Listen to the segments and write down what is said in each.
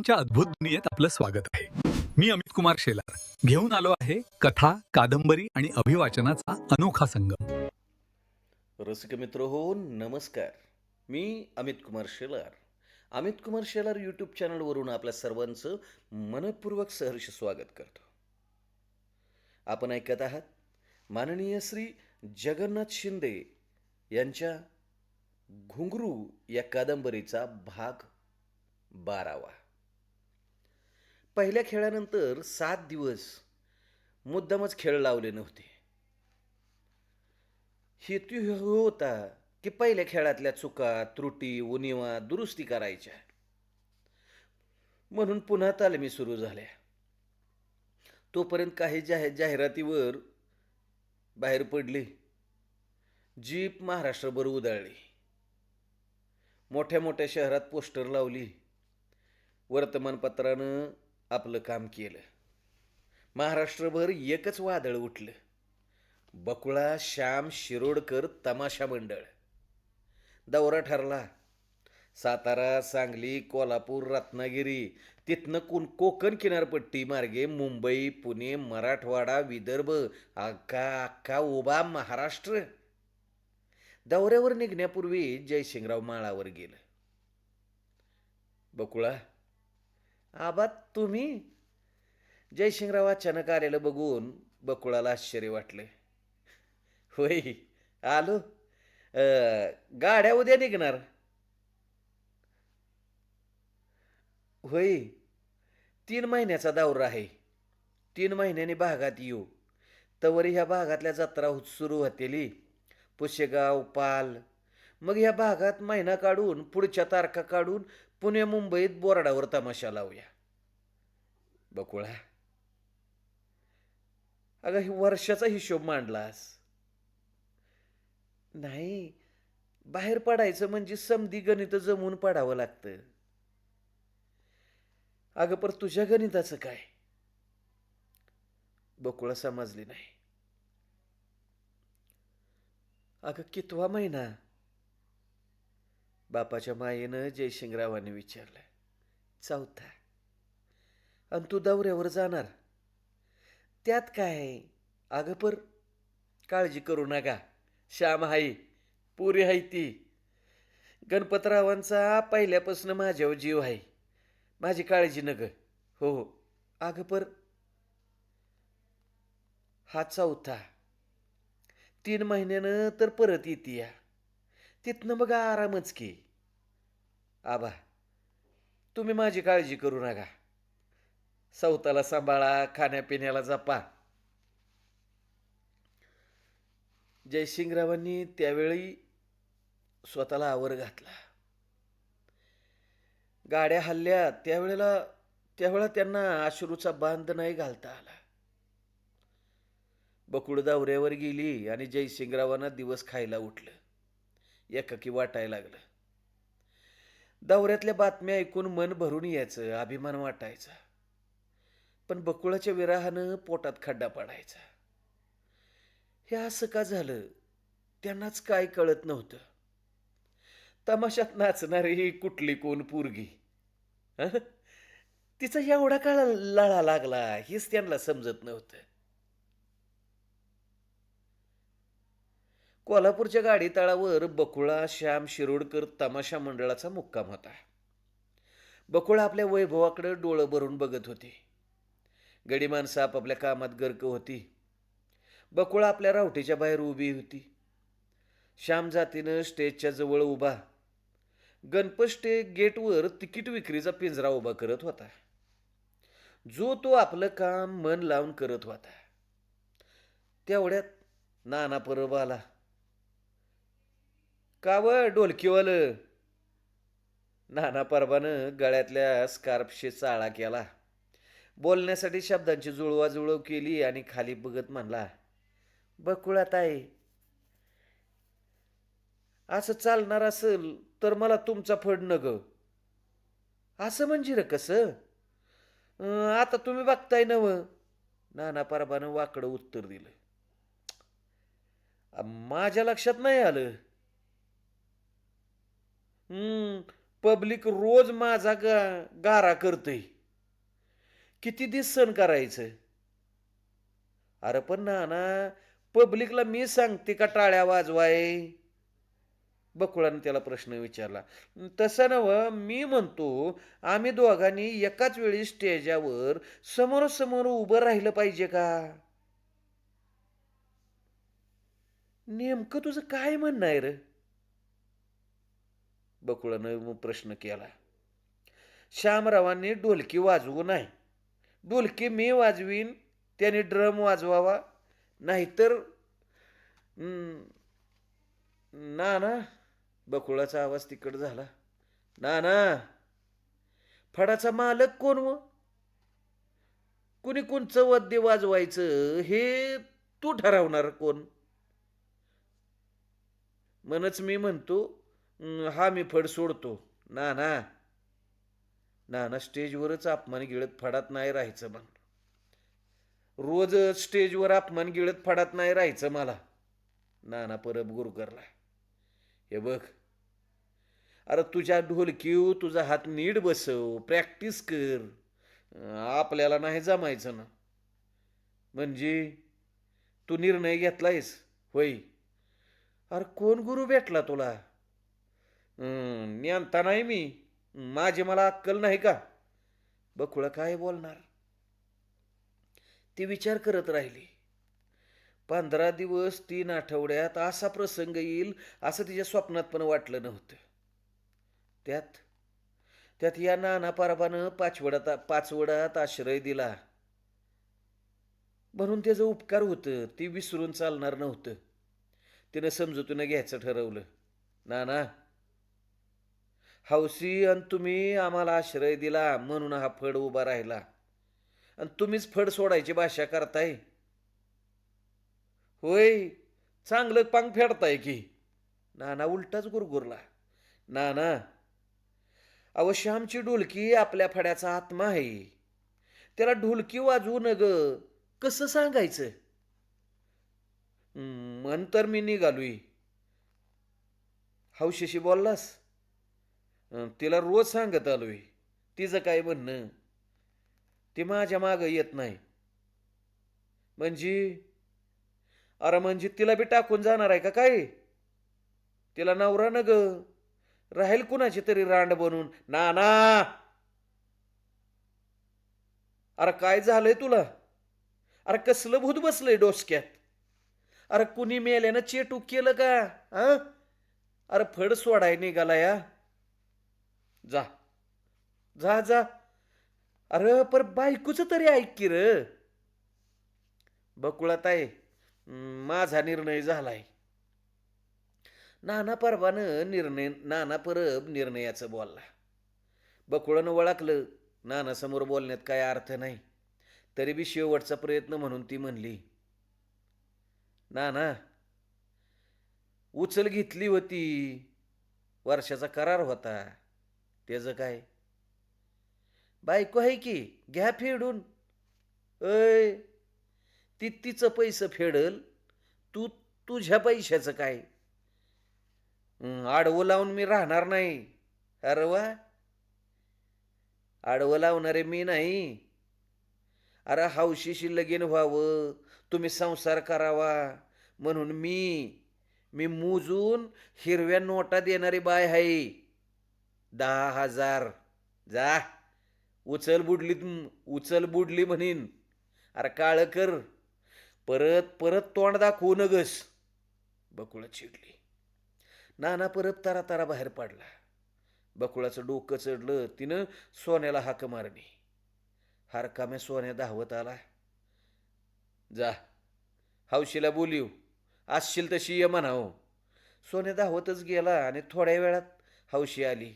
कथांच्या अद्भुत दुनियेत आपलं स्वागत आहे. मी अमित कुमार शेलार घेऊन आलो आहे कथा, कादंबरी आणि अभिवाचनाचा अनोखा संगम. रसिक मित्र हो, नमस्कार. मी अमित कुमार शेलार. अमित कुमार शेलार यूट्यूब चॅनलवरून आपल्या सर्वांचं मनपूर्वक सहर्ष स्वागत करतो. आपण ऐकत आहात माननीय श्री जगन्नाथ शिंदे यांच्या घुंगरू या कादंबरीचा भाग 12वा. पहिल्या खेळानंतर 7 दिवस मुद्दामच खेळ लावले नव्हते. हेतू होता की पहिल्या खेळातल्या चुका, त्रुटी, उणिवा दुरुस्ती करायच्या. म्हणून पुन्हा तालमी सुरू झाल्या. तोपर्यंत काही जाहिरातीवर बाहेर पडली. जीप महाराष्ट्रभर उधळली. मोठ्या मोठ्या शहरात पोस्टर लावली. वर्तमानपत्रानं आपलं काम केलं. महाराष्ट्रभर एकच वादळ उठलं. बकुळा श्याम शिरोडकर तमाशा मंडळ. दौरा ठरला. सातारा, सांगली, कोल्हापूर, रत्नागिरी, तिथनं कोकण किनारपट्टी मार्गे मुंबई, पुणे, मराठवाडा, विदर्भ, अख्खा उभा महाराष्ट्र. दौऱ्यावर निघण्यापूर्वी जयसिंगराव माळावर गेलं. बकुळा, आबा तुम्ही? जयसिंगराव अचानक आलेलं बघून बकुळाला आश्चर्य वाटलं. होय, आलो. गाड्या उद्या निघणार. होय, 3 महिन्याचा दौरा आहे. 3 महिन्यांनी भागात येऊ. तवर ह्या भागातल्या जत्रा सुरू होतेली. पुशेगाव, पाल. मग ह्या भागात महिना काढून, पुढच्या तारखा काढून पुणे मुंबईत बोर्डावर तमाशा लावूया. बकुळा, अगं वर्षाचा हिशोब मांडलास. नाही, बाहेर पडायचं म्हणजे समधी गणित जमून पडावं लागतं. अगं पर तुझ्या गणिताचं काय? बकुळा समजली नाही. अगं कितवा महिना? बापाच्या मायेनं जयसिंगरावाने विचारलं. 4था. आणि तू दौऱ्यावर जाणार? त्यात काय? अगं पर काळजी करू नका. श्याम हाय, पुरी हाय ती. गणपतरावांचा पहिल्यापासून माझ्यावर जीव आहे. माझी काळजी नग. हो हो. अगं पर हा 4था. 3 महिन्यानं तर परत येते या. तिथनं मग आरामच की. आबा, तुम्ही माझी काळजी करू नका. सौताला सांभाळा, खाण्यापिण्याला जपा. जयसिंगरावांनी त्यावेळी स्वतःला आवर घातला. गाड्या हल्ल्या त्यावेळेला त्यांना अश्रूचा बांध नाही घालता आला. बकुळ दौऱ्यावर गेली आणि जयसिंगरावांना दिवस खायला उठलं. एकाकी वाटायला लागलं. दौऱ्यातल्या बातम्या ऐकून मन भरून यायचं, अभिमान वाटायचा. पण बकुळाच्या विरहानं पोटात खड्डा पडायचा. हे असं का झालं? त्यांनाच काय कळत नव्हतं. तमाशात नाचणारी कुठली कोण पोरगी, तिचा एवढा काळ लळा लागला हेच त्यांना समजत नव्हतं. कोल्हापूरच्या गाडी तळावर बकुळा, श्याम शिरोडकर तमाशा मंडळाचा मुक्काम होता. बकुळा आपल्या वैभवाकडे डोळं भरून बघत होती. गडी माणसं आपापल्या कामात गर्क होती. बकुळा आपल्या रावटीच्या बाहेर उभी होती. श्याम जातीनं स्टेजच्या जवळ उभा गणपत गेटवर तिकीट विक्रीचा पिंजरा उभा करत होता. जो तो आपलं काम मन लावून करत होता. तेवढ्यात नाना परब आला. का व ढोलकीवालं? नाना परबानं गळ्यातल्या स्कार्फशी चाळा केला. बोलण्यासाठी शब्दांची जुळवाजुळव केली आणि खाली बघत म्हणला, बकुळाताई, असं चालणार असेल तर मला तुमचा फड न ग. असं म्हणजे र कसं? आता तुम्ही बघताय नव. नाना परबानं वाकडं उत्तर दिलं. माझ्या लक्षात नाही आलं. पब्लिक रोज माझा गारा करतय, किती दिस सण करायचं? अरे पण नाना, पब्लिकला मी सांगते का टाळ्या वाजवाय? बकुळानं त्याला प्रश्न विचारला. तसं नव्ह, मी म्हणतो आम्ही दोघांनी एकाच वेळी स्टेजावर समोरासमोर उभं राहिलं पाहिजे का? नेमकं तुझं काय म्हणणं आहे रे? बकुळानं मग प्रश्न केला. श्यामरावांनी ढोलकी वाजवू नाही. ढोलकी मी वाजवीन, त्याने ड्रम वाजवावा, नाहीतर ना ना. बकुळाचा आवाज तिकड झाला. ना ना, फडाचा मालक कोण व? कुणी कोणचं वाद्य वाजवायचं हे तू ठरवणार कोण? म्हणच मी म्हणतो, हा मी फड सोडतो. ना ना, ना ना, स्टेजवरच अपमान गिळत फडात नाही राहायचं म्हण. रोज स्टेजवर अपमान गिळत फडात नाही राहायचं मला. नाना परब गुरगरला. हे बघ, अरे तुझ्या ढोलकीव तुझा हात नीट बसव, प्रॅक्टिस कर. आपल्याला नाही जमायचं ना. म्हणजे तू निर्णय घेतलायस होय? अरे कोण गुरु भेटला तुला? नेमता नाही मी, माझी मला अक्कल नाही का? बकुळा काय बोलणार? ती विचार करत राहिली. 15 दिवस 3 आठवड्यात असा प्रसंग येईल असं तिच्या स्वप्नात पण वाटलं नव्हतं. त्यात त्यात या नाना परबानं पाचवडात आश्रय दिला म्हणून त्याचं उपकार होतं, ती विसरून चालणार नव्हतं. तिनं समजुतीनं घ्यायचं ठरवलं. नाना, हौसी आणि तुम्ही आम्हाला आश्रय दिला म्हणून हा फड उभा राहिला, आणि तुम्हीच फड सोडायची भाषा करताय होय? चांगलं पांग फेडताय की. नाना उलटाच गुरगुरला. नाना, अवश्य आमची ढोलकी आपल्या फड्याचा आत्मा आहे. त्याला ढोलकी वाजवू न ग कसं सांगायचं? मन तर मी निघालोय. हौशीशी बोललास? तिला रोज सांगत आलोय. तिचं काय म्हणणं? ती माझ्या मागं येत नाही. म्हणजे? अरे म्हणजे तिला बी टाकून जाणार आहे का काय? तिला नवरा न ग, राहील कुणाची तरी रांड बनून. नाना, अरे काय झालंय तुला? अरे कसलं भूत बसलंय डोसक्यात? अरे कुणी मेल्यानं चेटूक केलं का? अरे फड सोडाय निघाला या. जा जा जा. अरे पर बायकोच तरी ऐक की र. बकुळाताई, माझा निर्णय झालाय. नाना परब निर्णयाचं बोलला. बकुळानं ओळखलं नाना समोर बोलण्यात काय अर्थ नाही. तरी बी शेवटचा प्रयत्न म्हणून ती म्हणली. नाना, उचल घेतली होती, वर्षाचा करार होता, त्याचं काय? बायको आहे की, घ्या फेडून. अय, ती तिचं पैसे फेडल, तू तुझ्या पैशाचं काय? आडवं लावून मी राहणार नाही. अरे वा, आडवं लावणारे मी नाही. अरे हौशीशी लगीन व्हावं, तुम्ही संसार करावा म्हणून मी मोजून हिरव्या नोटा देणारी बाय आहे. 10,000. जा, उचल बुडली म्हणीन. अरे काळ कर, परत परत तोंड दाखवू नगस. बकुळा चिडली. नाना परत तारा तारा बाहेर पडला. बकुळाचं डोकं चढलं. तिनं सोन्याला हाक मारली. हरकाम्या सोन्या धावत आला. जा, हौशीला बोलिव, असशील तशी ये म्हणाव. सोन्या धावतच गेला आणि थोड्या वेळात हौशी आली.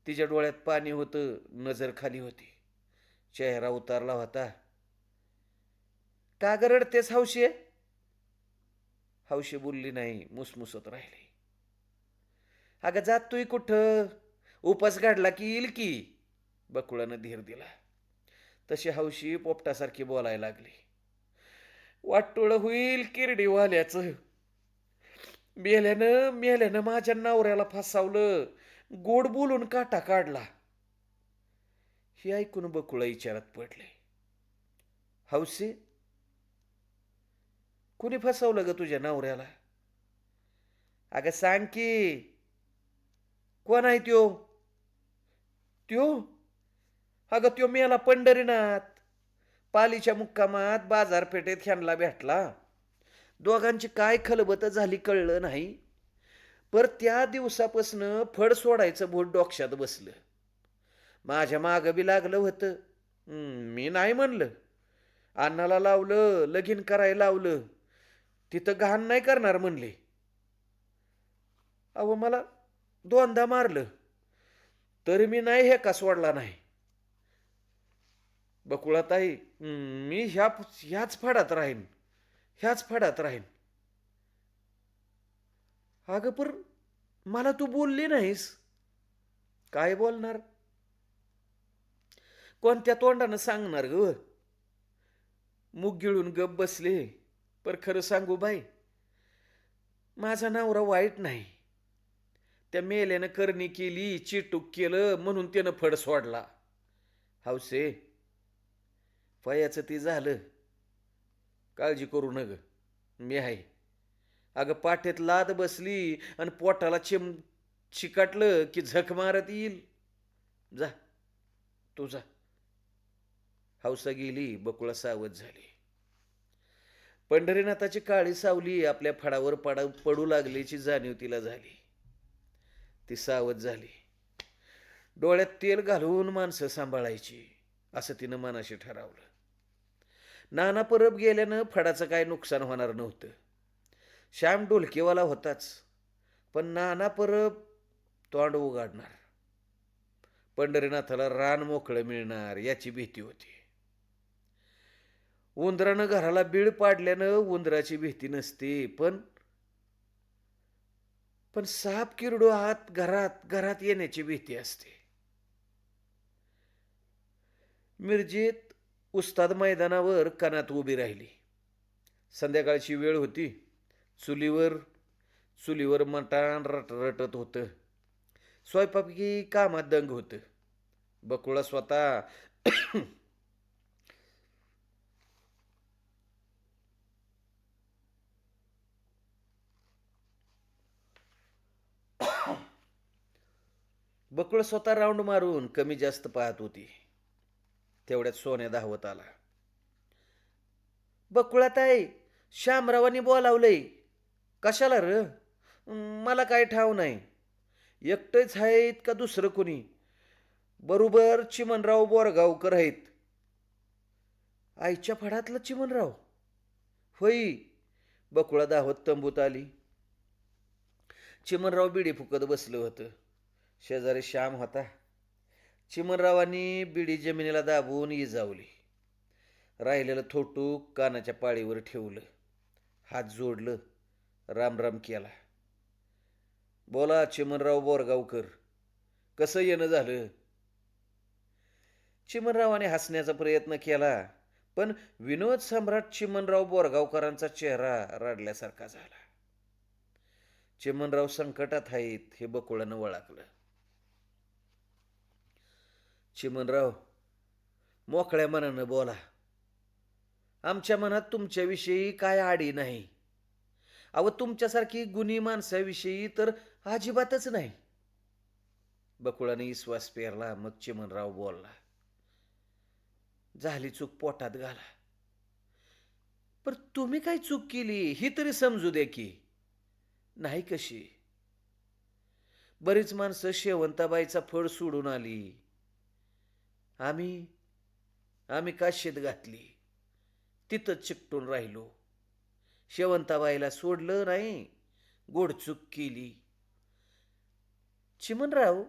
तिच्या डोळ्यात पाणी होतं, नजर खाली होती, चेहरा उतारला होता. का ग रडतेस हौशी? हौशी बोलली नाही, मुसमुसत राहिली. अगं जातोय कुठं? उपास काढला की येईल की. बकुळानं धीर दिला. तशी हौशी पोपटासारखी बोलायला लागली. वाटोळं होईल किरडीवाल्याचं. मेल्यानं माझ्या नवऱ्याला फसावलं, गोड बोलून काटा काढला. हे ऐकून बकुळा विचारात पडले. हौसे, कुणी फसवलं ग तुझ्या नवऱ्याला? अगं सांग की, कोण आहे त्यो? त्यो? अगं त्यो मेला पंढरीनाथ. पालीच्या मुक्कामात बाजारपेठेत ह्यांना भेटला. दोघांची काय खलबत झाली कळलं नाही. पर त्या दिवसापासनं फड सोडायचं भूत डोक्यात बसलं. माझ्या मागं बी लागलं होतं. मी नाही म्हणलं. अण्णाला लावलं, लगीन करायला लावलं. तिथं घाण नाही करणार म्हणले. अहो मला दोनदा मारलं, तरी मी नाही हे का सोडला नाही. बकुळाताई, मी ह्याच फडात राहीन, ह्याच फडात राहीन. अगं पर मला तू बोलली नाहीस. काय बोलणार? कोणत्या तोंडानं सांगणार ग? मुग गिळून गप बसले. पर खरं सांगू बाई, माझा नवरा वाईट नाही. त्या मेल्यानं करणी केली, चिटूक केलं म्हणून त्यानं फड सोडला. हौसे, वयाचं ती झालं, काळजी करू नग, मी आहे. अगं पाठीत लाद बसली आणि पोटाला चिकाटलं की झक मारत येईल. जा, तू जा. हौसा गेली. बकुळा सावध झाली. पंढरीनाथाची काळी सावली आपल्या फडावर पडू लागल्याची जाणीव तिला झाली. ती सावध झाली. डोळ्यात तेल घालून माणसं सांभाळायची असं तिनं मनाशी ठरवलं. नाना परब गेल्यानं फडाचं काय नुकसान होणार नव्हतं. श्याम ढोलकेवाला होताच, पण नाना परब तोंड उघडणार. पंढरीनाथाला रान मोकळं मिळणार याची भीती होती. उंदरानं घराला बीळ पाडल्यानं उंदराची भीती नसते, पण साप किरडो आत घरात येण्याची भीती असते. मिरजेत उस्ताद मैदानावर कनात उभी राहिली. संध्याकाळची वेळ होती. चुलीवर मटाण रटत होतं. स्वयंपाकी कामात दंग होतं. बकुळा स्वतः राऊंड मारून कमी जास्त पाहत होती. तेवढ्यात सोन्या धावत आला. बकुळाताई, श्यामरावांनी बोलावलंय. कशाला र? मला काय ठाव नाही. एकटेच आहेत का दुसरं कुणी? बरोबर चिमणराव बोरगावकर आहेत. आईच्या फडातलं चिमणराव? होई. बकुळा धावत तंबूत आली. चिमणराव बिडी फुकत बसलं होतं. शेजारी श्याम होता. चिमणरावांनी बिडी जमिनीला दाबून इजावली. राहिलेलं थोटूक कानाच्या पाळीवर ठेवलं. हात जोडलं, राम राम केला. बोला चिमणराव बोरगावकर, कसं येणं झालं? चिमणरावाने हसण्याचा प्रयत्न केला, पण विनोद सम्राट चिमणराव बोरगावकरांचा चेहरा रडल्यासारखा झाला. चिमणराव संकटात आहेत हे बकुळानं ओळखलं. चिमणराव, मोकळ्या मनानं बोला. आमच्या मनात तुमच्याविषयी काय आडी नाही. अहो, तुमच्यासारखी गुणी माणसाविषयी तर अजिबातच नाही. बकुळाने श्वास पेरला. मग चिमणराव बोलला. झाली चूक पोटात घाला. पण तुम्ही काय चूक केली ही तरी समजू दे की. नाही कशी? बरीच माणसं शेवंताबाईचा फड सोडून आली. आम्ही काशीत घातली, तिथंच चिकटून राहिलो. शेवंताबाईला सोडलं नाही, गोडचूक केली. चिमणराव,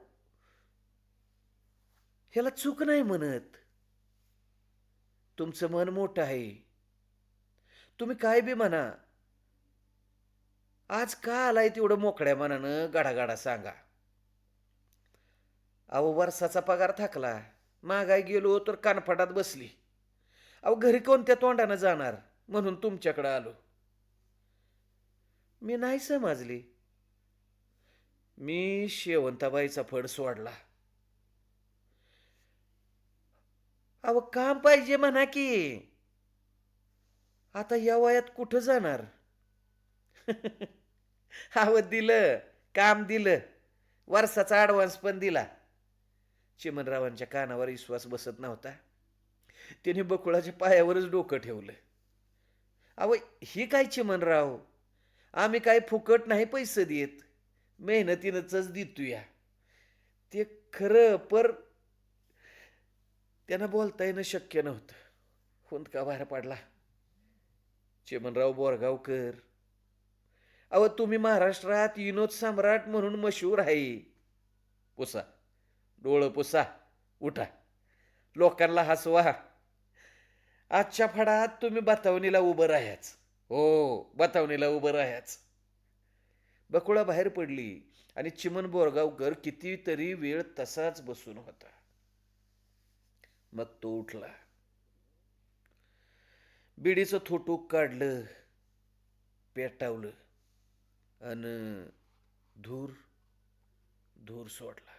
ह्याला चूक नाही म्हणत. तुमचं मन मोठं आहे. तुम्ही काय बी म्हणा. आज का आलाय तेवढं मोकळ्या मनानं गाडा सांगा. अहो, वर्षाचा पगार थकला, मागाय गेलो तर कानफटात बसली. अहो, घरी कोणत्या तोंडानं जाणार म्हणून तुमच्याकडे आलो. मी नाही समजली. मी शेवंताबाईचा फड सोडला. अहो काम पाहिजे म्हणा की. आता या वयात कुठं जाणार? अहो दिलं, काम दिलं, वर्षाचा ॲडव्हान्स पण दिला. चिमणरावांच्या कानावर विश्वास बसत नव्हता. त्याने बकुळाच्या पायावरच डोकं ठेवलं. अहो ही काय चिमणराव, आम्ही काय फुकट नाही पैसे देत, मेहनतीनंच देतोया. ते खरं पर त्यांना बोलता येणं शक्य नव्हतं. हुंदका बाहेर पडला. चिमणराव बोरगावकर, अहो तुम्ही महाराष्ट्रात विनोद सम्राट म्हणून मशहूर आहे. पुसा डोळं, पुसा, उठा, लोकांना हसवा. आजच्या फडात तुम्ही बतावणीला उभं राहायच. हो, बतावणीला उभं राहायच. बकुळा बाहेर पडली आणि चिमण बोरगावकर कितीतरी वेळ तसाच बसून होता. मग तो उठला, बिडीचं थोटूक काढलं, पेटावलं आणि धूर धूर सोडला.